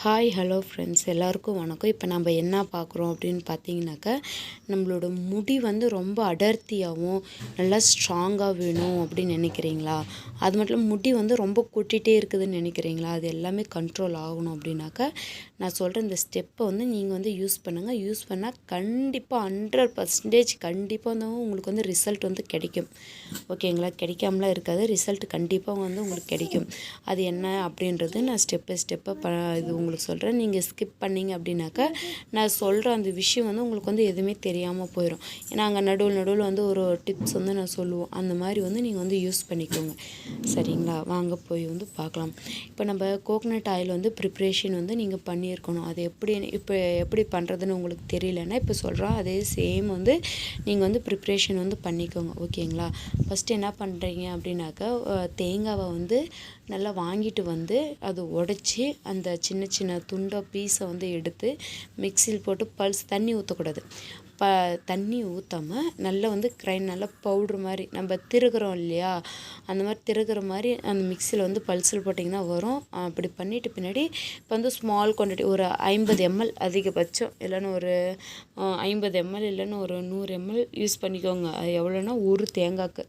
Hi hello friends, எல்லாருக்கும் வணக்கம். இப்போ நம்ம என்ன பார்க்குறோம் அப்படின்னு பார்த்தீங்கன்னாக்கா, நம்மளோட முடி வந்து ரொம்ப அடர்த்தியாகவும் நல்லா ஸ்ட்ராங்காக வேணும் அப்படின்னு நினைக்கிறீங்களா? அது மட்டும் இல்லாமல் முடி வந்து ரொம்ப கொட்டிகிட்டே இருக்குதுன்னு நினைக்கிறீங்களா? அது எல்லாமே கண்ட்ரோல் ஆகணும் அப்படின்னாக்கா, நான் சொல்கிற இந்த ஸ்டெப்பை வந்து நீங்கள் வந்து யூஸ் பண்ணுங்கள். யூஸ் பண்ணால் கண்டிப்பாக 100% கண்டிப்பாக வந்து உங்களுக்கு வந்து ரிசல்ட் வந்து கிடைக்கும். ஓகேங்களா? கிடைக்காமலாம் இருக்காது, ரிசல்ட் கண்டிப்பாக வந்து உங்களுக்கு கிடைக்கும். அது என்ன அப்படின்றது நான் ஸ்டெப் பை ஸ்டெப்பாக இது உங்களுக்கு சொல்கிறேன். நீங்கள் ஸ்கிப் பண்ணிங்க அப்படின்னாக்கா நான் சொல்கிற அந்த விஷயம் வந்து உங்களுக்கு வந்து எதுவுமே தெரியாமல் போயிடும். ஏன்னா அங்கே நடுவில் வந்து ஒரு டிப்ஸ் வந்து நான் சொல்லுவோம். அந்த மாதிரி வந்து நீங்கள் வந்து யூஸ் பண்ணிக்கோங்க. சரிங்களா? வாங்க போய் வந்து பார்க்கலாம். இப்போ நம்ம கோகனட் ஆயில் வந்து ப்ரிப்ரேஷன் வந்து நீங்கள் பண்ணியிருக்கணும். அது எப்படி பண்ணுறதுன்னு உங்களுக்கு தெரியலன்னா இப்போ சொல்கிறோம். அதே சேம் வந்து நீங்கள் வந்து ப்ரிப்ரேஷன் வந்து பண்ணிக்கோங்க. ஓகேங்களா? ஃபஸ்ட்டு என்ன பண்ணுறீங்க அப்படின்னாக்கா, தேங்காவை வந்து நல்லா வாங்கிட்டு வந்து அது உடச்சி அந்த சின்ன சின்ன துண்டை பீஸை வந்து எடுத்து மிக்சியில் போட்டு தண்ணி ஊற்றக்கூடாது. தண்ணி ஊற்றாமல் நல்லா வந்து நல்லா பவுட்ரு மாதிரி நம்ம திருகுறோம் இல்லையா, அந்த மாதிரி திருகுற மாதிரி அந்த மிக்சியில் வந்து பல்ஸில் போட்டிங்கன்னா வரும். அப்படி பண்ணிவிட்டு பின்னாடி இப்போ வந்து ஸ்மால் குவான்டிட்டி ஒரு 50 ml அதிகபட்சம், இல்லைன்னா ஒரு 50 ml இல்லைன்னா ஒரு 100 ml யூஸ் பண்ணிக்கோங்க. அது எவ்வளோன்னா ஒரு தேங்காய்க்கு,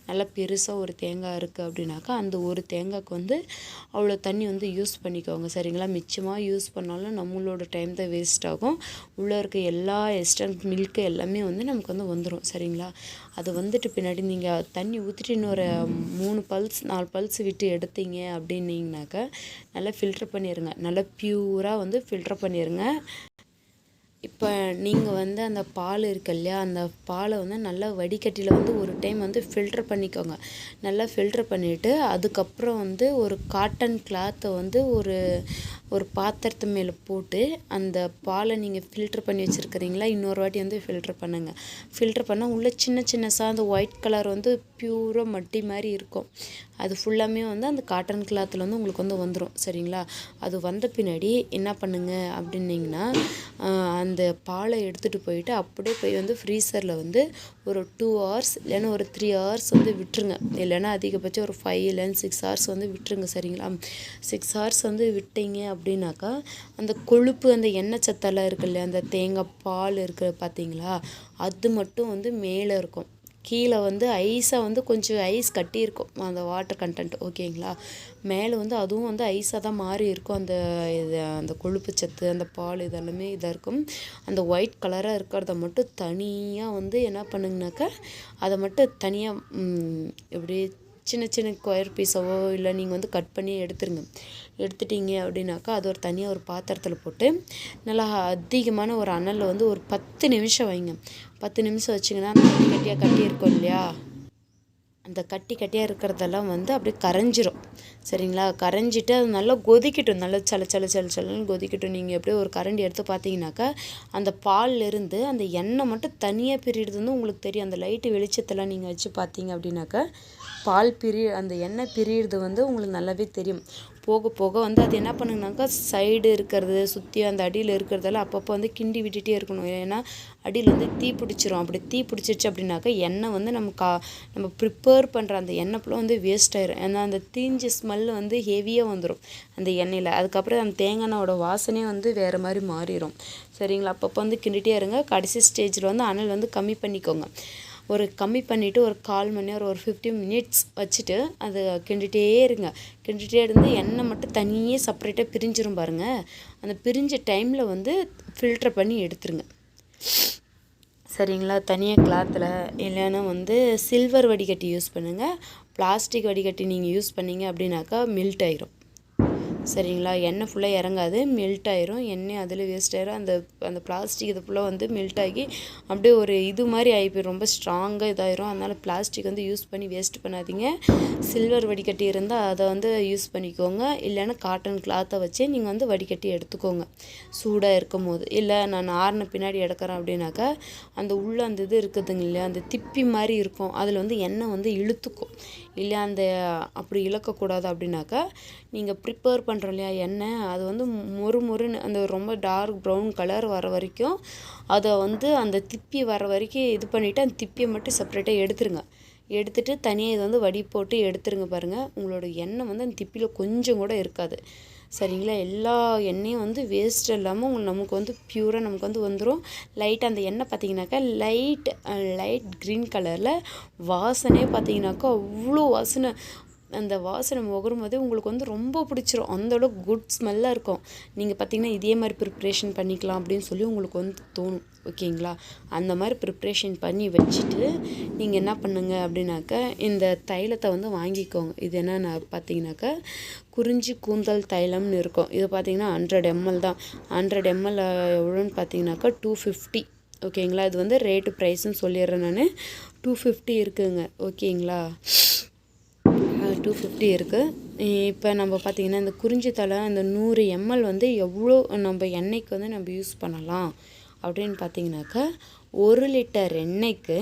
நல்லா பெருசாக ஒரு தேங்காய் இருக்குது அப்படின்னாக்கா அந்த ஒரு தேங்காய்க்கு வந்து அவ்வளோ தண்ணி வந்து யூஸ் பண்ணிக்கோங்க. சரிங்களா? மிச்சமாக யூஸ் பண்ணாலும் நம்மளோட டைம் தான் வேஸ்ட் ஆகும். உள்ளே இருக்க எல்லா எக்ஸ்டன்ட் மில்க்கு எல்லாமே வந்து நமக்கு வந்து வந்துடும். சரிங்களா? அது வந்துட்டு பின்னாடி நீங்கள் தண்ணி ஊற்றிட்டு இன்னொரு 3 பல்ஸ் 4 பல்ஸ் விட்டு எடுத்தீங்க அப்படின்னீங்கனாக்கா நல்லா ஃபில்ட்ரு பண்ணிடுங்க. நல்லா ப்யூராக வந்து ஃபில்ட்ரு பண்ணிடுங்க. இப்போ நீங்கள் வந்து அந்த பால் இருக்கு இல்லையா, அந்த பாலை வந்து நல்லா வடிகட்டியில் வந்து ஒரு டைம் வந்து ஃபில்ட்ரு பண்ணிக்கோங்க. நல்லா ஃபில்ட்ரு பண்ணிவிட்டு அதுக்கப்புறம் வந்து ஒரு காட்டன் கிளாத்தை வந்து ஒரு பாத்திரத்து மேலே போட்டு அந்த பாலை நீங்கள் ஃபில்ட்ரு பண்ணி வச்சுருக்கிறீங்களா, இன்னொரு வாட்டி வந்து ஃபில்ட்ரு பண்ணுங்கள். ஃபில்ட்ரு பண்ணால் உள்ளே சின்ன சின்ன அந்த ஒயிட் கலர் வந்து ப்யூராக மட்டி மாதிரி இருக்கும். அது ஃபுல்லாமே வந்து அந்த காட்டன் கிளாத்தில் வந்து உங்களுக்கு வந்து வந்துடும். சரிங்களா? அது வந்த பின்னாடி என்ன பண்ணுங்க அப்படின்னிங்கன்னா, அந்த பாலை எடுத்துகிட்டு போயிட்டு அப்படியே போய் வந்து ஃப்ரீசரில் வந்து ஒரு 2 hours இல்லைன்னா ஒரு 3 hours வந்து விட்டுருங்க. இல்லைன்னா அதிகபட்சம் ஒரு 5 இல்லைன்னா 6 hours வந்து விட்டுருங்க. சரிங்களா? 6 hours வந்து விட்டீங்க அப்படின்னாக்கா அந்த கொழுப்பு, அந்த எண்ணெய் சத்தெல்லாம் இருக்கு இல்லையா, அந்த தேங்காய் பால் இருக்குது பார்த்தீங்களா, அது மட்டும் வந்து மேலே இருக்கும். கீழே வந்து ஐஸாக வந்து கொஞ்சம் ஐஸ் கட்டியிருக்கும் அந்த வாட்டர் கண்டென்ட். ஓகேங்களா? மேலே வந்து அதுவும் வந்து ஐஸாக தான் மாறி இருக்கும். அந்த கொழுப்பு சத்து, அந்த பால் இதெல்லாமே இதாக இருக்கும். அந்த ஒயிட் கலராக இருக்கிறத மட்டும் தனியாக வந்து என்ன பண்ணுங்கனாக்கா, அதை மட்டும் தனியாக எப்படி சின்ன சின்ன ஸ்கொயர் பீஸாவோ இல்லை நீங்கள் வந்து கட் பண்ணி எடுத்துருங்க. எடுத்துட்டீங்க அப்படின்னாக்கா அது ஒரு தனியாக ஒரு பாத்திரத்தில் போட்டு நல்லா அதிகமான ஒரு அனலில் வந்து ஒரு 10 நிமிஷம் வைங்க. 10 நிமிஷம் வச்சிங்கன்னா அந்த கட்டி இருக்கும் இல்லையா, அந்த கட்டியாக இருக்கிறதெல்லாம் வந்து அப்படியே கரைஞ்சிரும். சரிங்களா? கரைஞ்சிட்டு அது நல்லா கொதிக்கட்டும். நல்லா சலன்னு கொதிக்கட்டும். நீங்கள் எப்படியே ஒரு கரண்டி எடுத்து பார்த்தீங்கன்னாக்கா அந்த பால்லேருந்து அந்த எண்ணெய் மட்டும் தனியாக பிரியிறது வந்து உங்களுக்கு தெரியும். அந்த லைட்டு வெளிச்சத்தெல்லாம் நீங்கள் வச்சு பார்த்தீங்க அப்படின்னாக்கா அந்த எண்ணெய் பிரியிறது வந்து உங்களுக்கு நல்லாவே தெரியும். போக போக வந்து அது என்ன பண்ணுங்கனாக்கா சைடு இருக்கிறது சுற்றி அந்த அடியில் இருக்கிறதெல்லாம் அப்பப்போ வந்து கிண்டி விட்டுட்டே இருக்கணும். ஏன்னா அடியில் வந்து தீ பிடிச்சிரும். அப்படி தீ பிடிச்சிருச்சு அப்படின்னாக்கா எண்ணெய் வந்து நம்ம ப்ரிப்பேர் பண்ணுற அந்த எண்ணெய் ஃபுல்லாக வந்து வேஸ்ட் ஆயிரும். ஏன்னா அந்த தீஞ்ச ஸ்மெல் வந்து ஹெவியாக வந்துடும் அந்த எண்ணெயில். அதுக்கப்புறம் அந்த தேங்காய் எண்ணெயோட வாசனையே வந்து வேறு மாதிரி மாறிடும். சரிங்களா? அப்பப்போ வந்து கிண்டிகிட்டே இருங்க. கடைசி ஸ்டேஜில் வந்து அனல் வந்து கம்மி பண்ணிக்கோங்க. கம்மி பண்ணிவிட்டு ஒரு 1/4 மணி நேரம் ஒரு 15 minutes வச்சுட்டு அதை கிண்டிகிட்டே இருங்க. கிண்டிகிட்டே இருந்து எண்ணெய் மட்டும் தனியே செப்பரேட்டாக பிரிஞ்சிரும் பாருங்கள். அந்த பிரிஞ்ச டைமில் வந்து ஃபில்ட்ரு பண்ணி எடுத்துருங்க. சரிங்களா? தனியாக கிளாத்தில் இல்லைன்னா வந்து சில்வர் வடிகட்டி யூஸ் பண்ணுங்கள். பிளாஸ்டிக் வடிகட்டி நீங்கள் யூஸ் பண்ணிங்க அப்படின்னாக்கா மெல்ட் ஆயிரும். சரிங்களா? எண்ணெய் ஃபுல்லாக இறங்காது, மெல்ட் ஆயிரும். எண்ணெய் அதில் வேஸ்ட் ஆயிரும். அந்த பிளாஸ்டிக் இது ஃபுல்லாக வந்து மெல்ட் ஆகி அப்படியே ஒரு இது மாதிரி ஆகிப்போய் ரொம்ப ஸ்ட்ராங்காக இதாயிரும். அதனால் பிளாஸ்டிக் வந்து யூஸ் பண்ணி வேஸ்ட் பண்ணாதீங்க. சில்வர் வடிகட்டி இருந்தால் அதை வந்து யூஸ் பண்ணிக்கோங்க. இல்லைன்னா காட்டன் கிளாத்தை வச்சே நீங்கள் வந்து வடிகட்டி எடுத்துக்கோங்க சூடாக இருக்கும் போது. இல்லை நான் ஆறின பின்னாடி எடுக்கிறேன் அப்படின்னாக்கா அந்த உள்ளே அந்த இது இருக்குதுங்க இல்லையா, அந்த திப்பி மாதிரி இருக்கும், அதில் வந்து எண்ணெய் வந்து இழுத்துக்கும். இல்லை அப்படி இழக்கக்கூடாது அப்படின்னாக்கா நீங்கள் ப்ரிப்பேர் பண்ணுறோம் இல்லையா எண்ணெய், அது வந்து மொறுன்னு அந்த ரொம்ப டார்க் ப்ரௌன் கலர் வர வரைக்கும் அதை வந்து அந்த திப்பி வர வரைக்கும் இது பண்ணிவிட்டு அந்த திப்பியை மட்டும் செப்பரேட்டாக எடுத்துருங்க. எடுத்துகிட்டு தனியாக இதை வந்து வடி போட்டு எடுத்துருங்க. பாருங்கள், உங்களோட எண்ணெய் வந்து அந்த திப்பியில் கொஞ்சம் கூட இருக்காது. சரிங்களா. எல்லா எண்ணெயும் வந்து வேஸ்ட் இல்லாமல் நமக்கு வந்து பியூராக நமக்கு வந்து வந்துடும். லைட்டாக அந்த எண்ணெய் பார்த்தீங்கன்னாக்கா லைட் க்ரீன் கலரில் வாசனையே பார்த்தீங்கன்னாக்கா அவ்வளோ வாசனை. அந்த வாசனை முகரும் போதே உங்களுக்கு வந்து ரொம்ப பிடிச்சிரும். அந்தளவுக்கு குட் ஸ்மெல்லாக இருக்கும். நீங்கள் பார்த்தீங்கன்னா இதே மாதிரி ப்ரிப்ரேஷன் பண்ணிக்கலாம் அப்படின்னு சொல்லி உங்களுக்கு வந்து தோணும். ஓகேங்களா. அந்த மாதிரி ப்ரிப்ரேஷன் பண்ணி வச்சுட்டு நீங்கள் என்ன பண்ணுங்க அப்படின்னாக்கா இந்த தைலத்தை வந்து வாங்கிக்கோங்க. இது என்னென்ன பார்த்தீங்கன்னாக்கா குறிஞ்சி கூந்தல் தைலம்னு இருக்கும். இது பார்த்தீங்கன்னா 100 ml தான். 100 ml எவ்வளோன்னு பார்த்தீங்கன்னாக்கா 250. ஓகேங்களா. இது வந்து ரேட்டு ப்ரைஸ்ன்னு சொல்லிடுறேன் நான். 250 இருக்குங்க. ஓகேங்களா. 250 இருக்குது. இப்போ நம்ம பார்த்திங்கன்னா இந்த குறிஞ்சி தலை அந்த 100 ml வந்து எவ்வளோ நம்ம எண்ணெய்க்கு வந்து நம்ம யூஸ் பண்ணலாம் அப்படின்னு பார்த்திங்கனாக்கா 1 லிட்டர் எண்ணெய்க்கு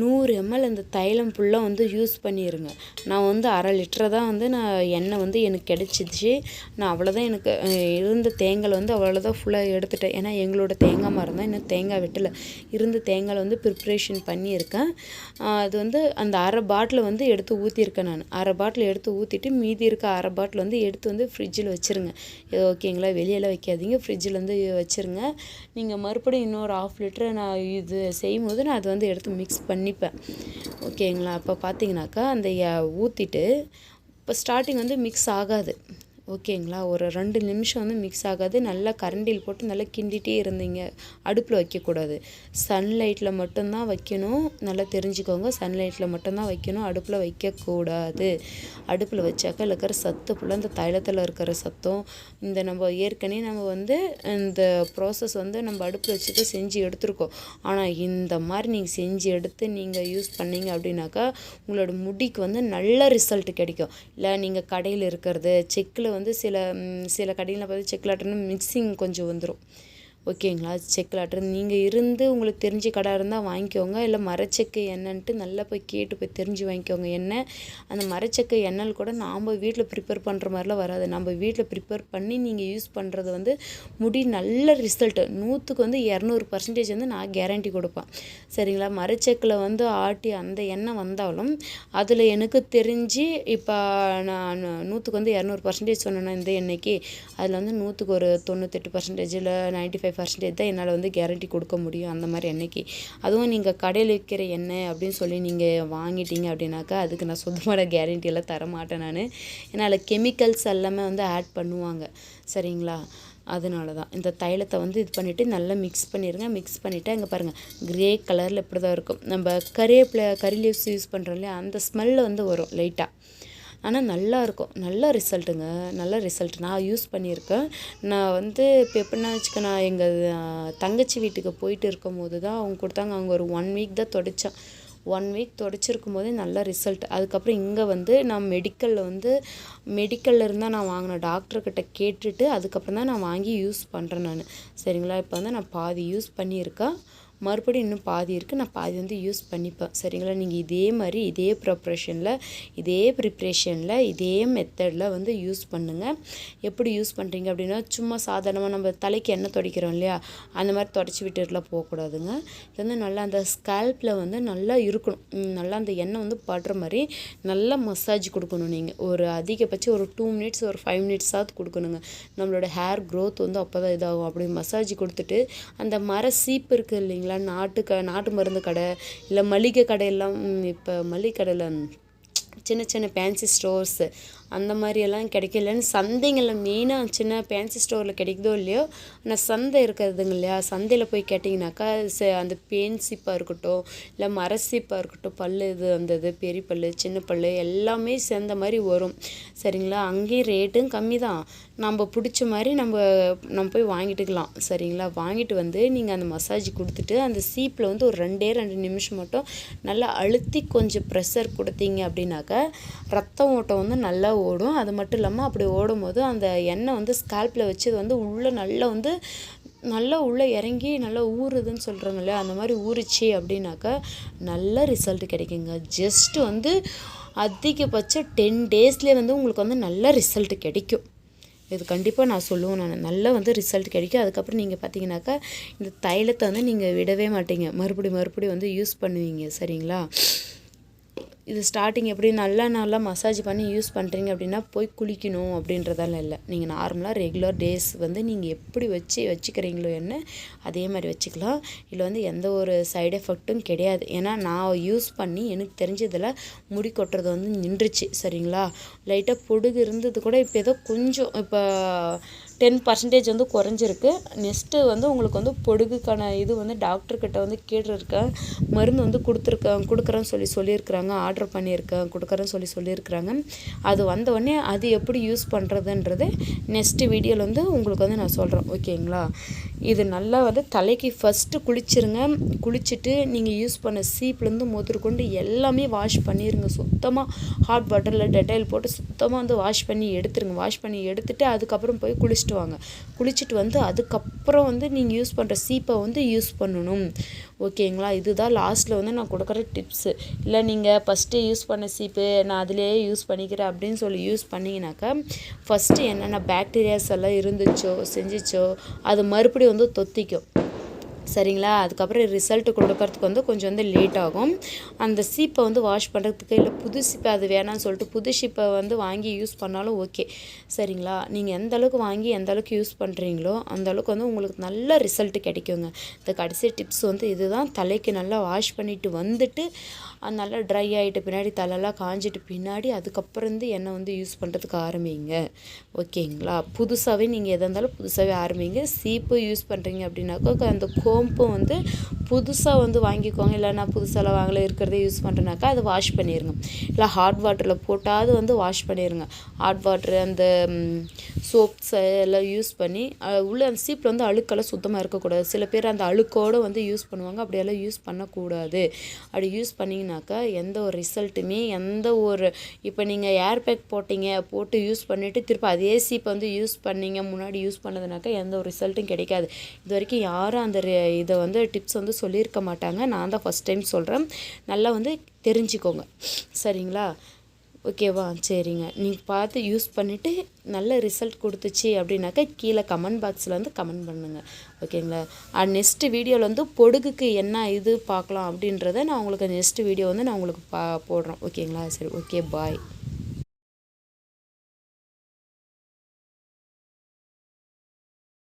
100 ml அந்த தைலம் ஃபுல்லாக வந்து யூஸ் பண்ணிடுங்க. நான் வந்து 1/2 லிட்டரை தான் வந்து நான் எண்ணெய் வந்து எனக்கு கிடச்சிச்சு. நான் அவ்வளோதான் எனக்கு இருந்த தேங்காய் வந்து அவ்வளோதான் ஃபுல்லாக எடுத்துட்டேன். ஏன்னா எங்களோட தேங்காய் மரம் தான், இன்னும் தேங்காய் வெட்டலை. இருந்த தேங்காய் வந்து ப்ரிப்ரேஷன் பண்ணியிருக்கேன். அது வந்து அந்த 1/2 பாட்டில் வந்து எடுத்து ஊற்றிருக்கேன் நான். 1/2 பாட்டில் எடுத்து ஊற்றிட்டு மீதி இருக்க 1/2 பாட்டில் வந்து எடுத்து வந்து ஃப்ரிட்ஜில் வச்சுருங்க. ஓகேங்களா. வெளியெல்லாம் வைக்காதீங்க, ஃப்ரிட்ஜில் வந்து வச்சுருங்க. நீங்கள் மறுபடியும் இன்னொரு 1/2 லிட்டரை நான் இது செய்யும்போது நான் அதை வந்து எடுத்து மிக்ஸ் பண்ணிப்பேன். ஓகேங்களா. அப்போ பார்த்தீங்கன்னாக்கா அந்த ஊற்றிட்டு இப்போ ஸ்டார்டிங் வந்து மிக்ஸ் ஆகாது. ஓகேங்களா. ஒரு 2 நிமிஷம் வந்து மிக்ஸ் ஆகாது. நல்லா கரண்டியில் போட்டு நல்லா கிண்டிகிட்டே இருந்தீங்க. அடுப்பில் வைக்கக்கூடாது. சன்லைட்டில் மட்டும்தான் வைக்கணும். நல்லா தெரிஞ்சுக்கோங்க. சன்லைட்டில் மட்டும்தான் வைக்கணும், அடுப்பில் வைக்கக்கூடாது. அடுப்பில் வச்சாக்கா இருக்கிற சத்து ஃபுல்லாக இந்த தைலத்தில் இருக்கிற சத்தம் இந்த நம்ம ஏற்கனவே நம்ம வந்து இந்த ப்ராசஸ் வந்து நம்ம அடுப்பில் வச்சுட்டு செஞ்சு எடுத்துருக்கோம். ஆனால் இந்த மாதிரி நீங்கள் செஞ்சு எடுத்து நீங்கள் யூஸ் பண்ணீங்க அப்படின்னாக்கா உங்களோட முடிக்கு வந்து நல்ல ரிசல்ட் கிடைக்கும். இல்லை நீங்கள் கடையில் இருக்கிறது செக்கில் வந்து சில கடையில் பார்த்து செக்கில் மிக்சிங் கொஞ்சம் வந்துடும். ஓகேங்களா. செக்கில் நீங்கள் இருந்து உங்களுக்கு தெரிஞ்ச கடை இருந்தால் வாங்கிக்கோங்க. இல்லை மரச்செக்கு எண்ணெய்ன்ட்டு நல்லா போய் கேட்டு போய் தெரிஞ்சு வாங்கிக்கோங்க எண்ணெய். அந்த மரச்செக்கு எண்ணெய் கூட நாம் வீட்டில் ப்ரிப்பேர் பண்ணுற மாதிரிலாம் வராது. நம்ம வீட்டில் ப்ரிப்பேர் பண்ணி நீங்கள் யூஸ் பண்ணுறது வந்து முடி நல்ல ரிசல்ட்டு 100க்கு வந்து 200% வந்து நான் கேரண்டி கொடுப்பேன். சரிங்களா. மரச்செக்கில் வந்து ஆட்டி அந்த எண்ணெய் வந்தாலும் அதில் எனக்கு தெரிஞ்சு இப்போ நான் 100க்கு வந்து 200% சொன்னேன்னா இந்த எண்ணெய்க்கு அதில் வந்து 100க்கு ஒரு 98% இல்லை 95% தான் என்னால் வந்து கேரண்டி கொடுக்க முடியும் அந்த மாதிரி எண்ணெய்க்கு. அதுவும் நீங்கள் கடையில் விற்கிற எண்ணெய் அப்படின்னு சொல்லி நீங்கள் வாங்கிட்டீங்க அப்படின்னாக்கா அதுக்கு நான் சுத்தமான கேரண்டியெல்லாம் தரமாட்டேன் நான். ஏன்னா அதில் கெமிக்கல்ஸ் எல்லாமே வந்து ஆட் பண்ணுவாங்க. சரிங்களா. அதனால தான் இந்த தைலத்தை வந்து இது பண்ணிவிட்டு நல்லா மிக்ஸ் பண்ணிடுங்க. மிக்ஸ் பண்ணிவிட்டு அங்கே பாருங்கள் கிரே கலரில் இப்படி தான் இருக்கும். நம்ம கறி லீவ்ஸ் யூஸ் பண்ணுறோம் இல்லையா அந்த ஸ்மெல்லு வந்து வரும் லைட்டாக. ஆனால் நல்லாயிருக்கும். நல்ல ரிசல்ட்டுங்க. நல்ல ரிசல்ட் நான் யூஸ் பண்ணியிருக்கேன். நான் வந்து இப்போ எப்படின்னா வச்சுக்க நான் எங்கள் தங்கச்சி வீட்டுக்கு போயிட்டு இருக்கும் போது தான் அவங்க கொடுத்தாங்க. அவங்க ஒரு 1 வீக் தான் தொடச்சேன். 1 வீக் தொடச்சிருக்கும் போதே நல்ல ரிசல்ட். அதுக்கப்புறம் இங்கே வந்து நான் மெடிக்கலில் இருந்தால் நான் வாங்கினேன். டாக்டர்கிட்ட கேட்டுட்டு அதுக்கப்புறம் தான் நான் வாங்கி யூஸ் பண்ணுறேன் நான். சரிங்களா. இப்போ வந்து நான் பாதி யூஸ் பண்ணியிருக்கேன். மறுபடியும் இன்னும் பாதி இருக்குது. நான் பாதி வந்து யூஸ் பண்ணிப்பேன். சரிங்களா. நீங்கள் இதே மாதிரி இதே ப்ரிப்ரேஷனில் இதே மெத்தடில் வந்து யூஸ் பண்ணுங்கள். எப்படி யூஸ் பண்ணுறீங்க அப்படின்னா சும்மா சாதாரணமாக நம்ம தலைக்கு எண்ணெய் துடைக்கிறோம் இல்லையா அந்த மாதிரி துடைச்சி விட்டுட்டுலாம் போகக்கூடாதுங்க. இது வந்து நல்லா அந்த ஸ்கேல்பில் வந்து நல்லா இருக்கணும். நல்லா அந்த எண்ணெய் வந்து படுற மாதிரி நல்லா மசாஜ் கொடுக்கணும். நீங்கள் ஒரு அதிகபட்சம் ஒரு 2 மினிட்ஸ் ஒரு 5 மினிட்ஸாவது கொடுக்கணுங்க. நம்மளோட ஹேர் க்ரோத் வந்து அப்போ தான் இதாகும். அப்படி மசாஜ் கொடுத்துட்டு அந்த மர சீப்பு இருக்குது இல்லைங்களா நாட்டு மருந்து கடை இல்லை மளிகை கடையெல்லாம் இப்போ மளிகை கடையில் சின்ன சின்ன ஃபேன்சி ஸ்டோர்ஸு அந்த மாதிரியெல்லாம் கிடைக்கலன்னு சந்தைங்களில் மெயினாக சின்ன ஃபேன்சி ஸ்டோரில் கிடைக்குதோ இல்லையோ ஆனால் சந்தை இருக்கிறதுங்க இல்லையா சந்தையில் போய் கேட்டிங்கனாக்கா அந்த பேன் சீப்பாக இருக்கட்டும் இல்லை மர சீப்பாக இருக்கட்டும் அந்த பெரிய பல் சின்ன பல் எல்லாமே சேர்ந்த மாதிரி வரும். சரிங்களா. அங்கேயும் ரேட்டும் கம்மி தான். நம்ம பிடிச்ச மாதிரி நம்ம போய் வாங்கிட்டுக்கலாம். சரிங்களா. வாங்கிட்டு வந்து நீங்கள் அந்த மசாஜ் கொடுத்துட்டு அந்த சீப்பில் வந்து ஒரு 2 நிமிஷம் மட்டும் நல்லா அழுத்தி கொஞ்சம் ப்ரெஷர் கொடுத்தீங்க அப்படின்னாக்கா ரத்த ஓட்டம் வந்து நல்லா ஓடும். அது மட்டும் இல்லாமல் அப்படி ஓடும் போது அந்த எண்ணெய் வந்து ஸ்கால்பில் வச்சு வந்து உள்ளே நல்லா உள்ளே இறங்கி நல்லா ஊறுதுன்னு சொல்கிறாங்க இல்லையா அந்த மாதிரி ஊறிச்சு அப்படின்னாக்கா நல்ல ரிசல்ட் கிடைக்குங்க. ஜஸ்ட்டு வந்து அதிகபட்சம் 10 டேஸ்லேயே வந்து உங்களுக்கு வந்து நல்ல ரிசல்ட் கிடைக்கும். இது கண்டிப்பாக நான் சொல்லுவேன். நான் நல்லா வந்து ரிசல்ட் கிடைக்கும். அதுக்கப்புறம் நீங்கள் பார்த்தீங்கன்னாக்கா இந்த தைலத்தை வந்து நீங்கள் விடவே மாட்டீங்க. மறுபடியும் வந்து யூஸ் பண்ணுவீங்க. சரிங்களா. இது ஸ்டார்டிங் எப்படி நல்லா மசாஜ் பண்ணி யூஸ் பண்ணுறீங்க அப்படின்னா போய் குளிக்கணும் அப்படின்றதெல்லாம் இல்லை. நீங்கள் நார்மலாக ரெகுலர் டேஸ் வந்து நீங்கள் எப்படி வச்சுக்கிறீங்களோ என்ன அதே மாதிரி வச்சுக்கலாம். இதில் வந்து எந்த ஒரு சைடு எஃபெக்ட்டும் கிடையாது. ஏன்னா நான் யூஸ் பண்ணி எனக்கு தெரிஞ்சதில் முடி கொட்டுறது வந்து நின்றுச்சு. சரிங்களா, லைட்டாக பொடுகு இருந்தது கூட இப்போ ஏதோ கொஞ்சம் இப்போ 10% வந்து குறைஞ்சிருக்கு. நெக்ஸ்ட்டு வந்து உங்களுக்கு வந்து பொடுகுக்கான இது வந்து டாக்டர்கிட்ட வந்து கேட்டிருக்கேன். மருந்து வந்து கொடுக்குறேன்னு சொல்லியிருக்கிறாங்க. ஆர்டர் பண்ணியிருக்கேன், கொடுக்குறேன்னு சொல்லியிருக்கிறாங்க. அது வந்தவுடனே அது எப்படி யூஸ் பண்ணுறதுன்றது நெக்ஸ்ட்டு வீடியோவில் வந்து உங்களுக்கு வந்து நான் சொல்கிறேன். ஓகேங்களா, இது நல்லா வந்து தலைக்கு ஃபஸ்ட்டு குளிச்சிருங்க. குளிச்சுட்டு நீங்கள் யூஸ் பண்ண சீப்லேருந்து முதற்கொண்டு எல்லாமே வாஷ் பண்ணிடுங்க. சுத்தமாக ஹாட் வாட்டரில் டெட்டாயில் போட்டு சுத்தமாக வந்து வாஷ் பண்ணி எடுத்துருங்க. வாஷ் பண்ணி எடுத்துகிட்டு அதுக்கப்புறம் போய் குளிச்சுட்டு வாங்க. குளிச்சுட்டு வந்து அதுக்கப்புறம் வந்து நீங்கள் யூஸ் பண்ணுற சீப்பை வந்து யூஸ் பண்ணணும். ஓகேங்களா, இதுதான் லாஸ்ட்டில் வந்து நான் கொடுக்குற டிப்ஸு. இல்லை நீங்கள் ஃபஸ்ட்டு யூஸ் பண்ண சீப்பு நான் அதிலேயே யூஸ் பண்ணிக்கிறேன் அப்படின்னு சொல்லி யூஸ் பண்ணிங்கனாக்கா ஃபஸ்ட்டு என்னென்ன பாக்டீரியாஸ் எல்லாம் செஞ்சிச்சோ அது மறுபடியும் வந்து தொத்திக்கும். சரிங்களா, அதுக்கப்புறம் ரிசல்ட்டு கொடுக்கறதுக்கு வந்து கொஞ்சம் வந்து லேட் ஆகும். அந்த சீப்பை வந்து வாஷ் பண்ணுறதுக்கு இல்லை புது சீப்பை அது வேணான்னு சொல்லிட்டு புது சீப்பை வந்து வாங்கி யூஸ் பண்ணாலும் ஓகே. சரிங்களா, நீங்கள் எந்த அளவுக்கு வாங்கி எந்த அளவுக்கு யூஸ் பண்ணுறீங்களோ அந்த அளவுக்கு வந்து உங்களுக்கு நல்ல ரிசல்ட்டு கிடைக்குங்க. இந்த கடைசி டிப்ஸ் வந்து இதுதான். தலைக்கு நல்லா வாஷ் பண்ணிவிட்டு வந்துட்டு அது நல்லா ட்ரை ஆகிட்டு பின்னாடி தலையெல்லாம் காஞ்சிட்டு பின்னாடி அதுக்கப்புறம் வந்து எண்ணெய் வந்து யூஸ் பண்ணுறதுக்கு ஆரம்பிங்க. ஓகேங்களா, புதுசாகவே நீங்கள் எதாக இருந்தாலும் புதுசாகவே ஆரம்பிங்க. சீப்பு யூஸ் பண்ணுறீங்க அப்படின்னாக்கா அந்த கோம்பும் வந்து புதுசாக வந்து வாங்கிக்கோங்க. இல்லை நான் புதுசாலாம் வாங்கலை இருக்கிறதே யூஸ் பண்ணுறேனாக்கா அதை வாஷ் பண்ணிடுங்க. இல்லை ஹாட் வாட்டரில் போட்டாவது வந்து வாஷ் பண்ணிடுங்க. ஹாட் வாட்ரு அந்த சோப்ஸ் எல்லாம் யூஸ் பண்ணி உள்ள அந்த சீப்பில் வந்து அழுக்கெல்லாம் சுத்தமாக இருக்கக்கூடாது. சில பேர் அந்த அழுக்கோடு வந்து யூஸ் பண்ணுவாங்க. அப்படியெல்லாம் யூஸ் பண்ணக்கூடாது. அப்படி யூஸ் பண்ணிங்கனாக்கா எந்த ஒரு ரிசல்ட்டுமே எந்த ஒரு இப்போ நீங்கள் ஏர் பேக் போட்டு யூஸ் பண்ணிவிட்டு திருப்பி அதே சீப்பை வந்து யூஸ் பண்ணிங்க முன்னாடி யூஸ் பண்ணதுனாக்கா எந்த ஒரு ரிசல்ட்டும் கிடைக்காது. இது வரைக்கும் யாரும் அந்த இதை வந்து டிப்ஸ் வந்து சொல்லியிருக்க மாட்டாங்க. நான் தான் ஃபஸ்ட் டைம் சொல்கிறேன். நல்லா வந்து தெரிஞ்சுக்கோங்க. சரிங்களா, ஓகேவா, சரிங்க. நீங்கள் பார்த்து யூஸ் பண்ணிவிட்டு நல்ல ரிசல்ட் கொடுத்துச்சு அப்படின்னாக்கா கீழே கமெண்ட் பாக்ஸில் வந்து கமெண்ட் பண்ணுங்கள். ஓகேங்களா, நெக்ஸ்ட்டு வீடியோவில் வந்து பொடுகுக்கு என்ன இது பார்க்கலாம் அப்படின்றத நான் உங்களுக்கு நெக்ஸ்ட்டு வீடியோ வந்து நான் உங்களுக்கு போடுறேன். ஓகேங்களா, சரி, ஓகே, பாய்.